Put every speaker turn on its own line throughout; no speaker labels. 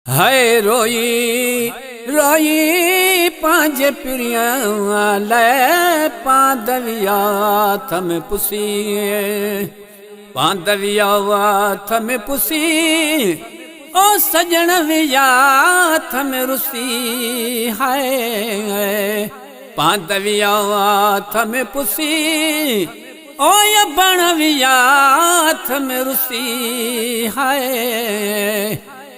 हाय रोई रोई पांच पिरिया ले पांदविया थम पुसी पांदविया थम पुसी ओ सजन विया थम रुसी हाय पांदविया थम पुसी ओ या बनविया थम रुसी हाय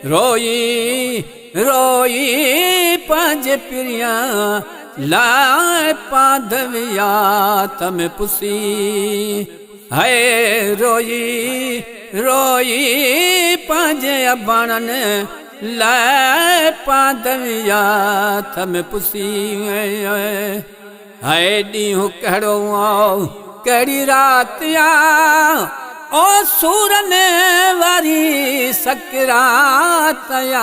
रोई रोई पांच पिरिया लाए पांधविया थम पुसी है रोई रोई पांच अबाणन लाए पांधविया थम पुसी है ॾींहुं कहिड़ो कहिड़ी राति ओ सूरन वारी सकरात है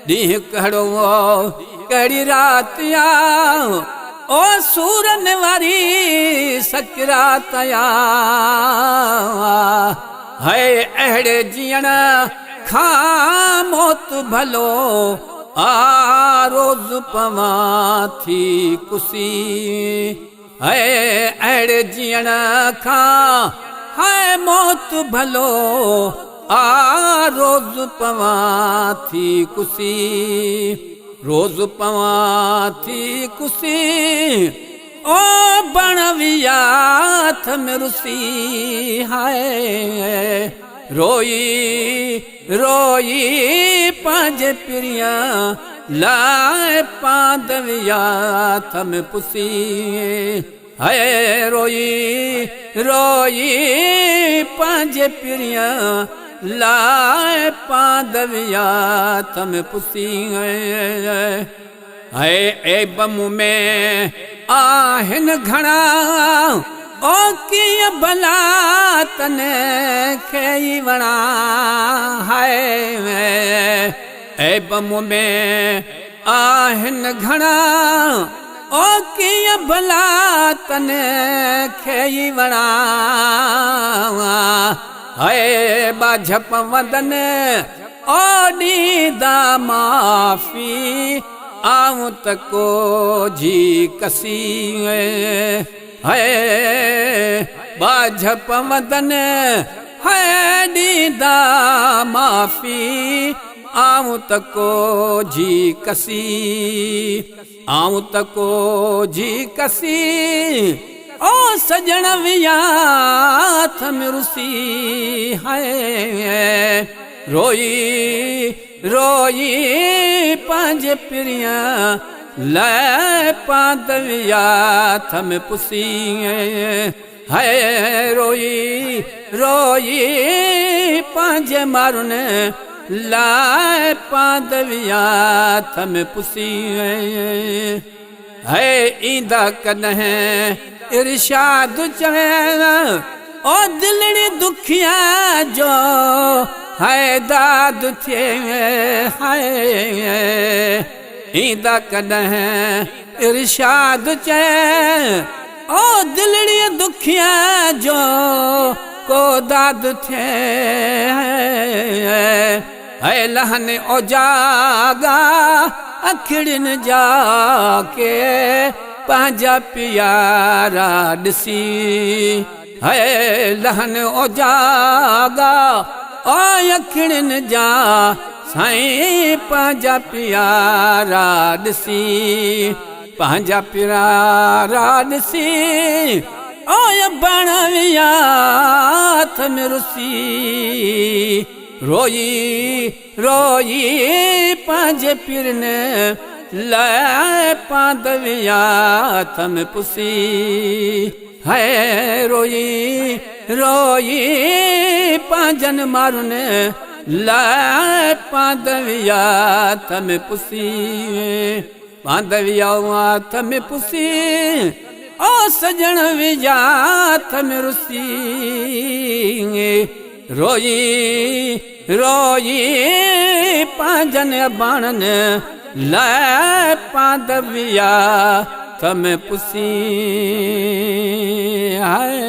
ॾींहुं कहिड़ो कहिड़ी राति ओ सूरन वारी सकरात है अहिड़े जीअण खां मौत भलो आ रोज़ पवां थी कुसी है अहिड़े जीअण खां है मौत भलो आ रोज़ पवां थी कुसी रोज़ पवां थी कुसी ओ बणविया थम रुसी हाय रोई रोई पांच पिरिया लाए पांधविया थम पुसी है रोई रोई पांच पिरिया लाए पांधविया थम पुसी है ए बमु में आहिन घणा ओ कीअं भला तने खेई वणा है ए बमु में आहिन घणा ओ कीअं भला तने खेई वणा है बाझप वदन ओ ॾींदा माफ़ी आऊं त को जी कसी है बाझप वदन है ॾींदा माफ़ी आऊं त को जी कसी आऊं त को जी कसी ओ सजन विया थम रुसी है रोई रोई पांच पिरिया ले पांधविया थम पुसी है रोई रोई पांच मारुन लाए पांधविया थम पुसी है ईंदा कॾहिं इरशाद चवे ओ दिलड़ी दुखिया जो है दाद थे है ईंदा कॾहिं इरशाद चवे ओ दिलड़ी दुखिया जो को दाद थे है लहन ओ जागा अखिड़न जाके पंहिंजा प्यारा ॾिसी है लहन ओ जागा ओ अखिड़न जा साईं पंहिंजा प्यारा ॾिसी पंहिंजा प्यारा ॾिसी ओ बणविया थम रुसी रोई रोई पांच पिरन लाए पांधविया थम पुसी है रोई रोई पांचन मारुन लाए पांधविया थम पुसी पांधविया थम पुसी ओ सजन विया थम रुसी रोई रोई पांचन बाणन लाए पांधविया थम पुसी हाय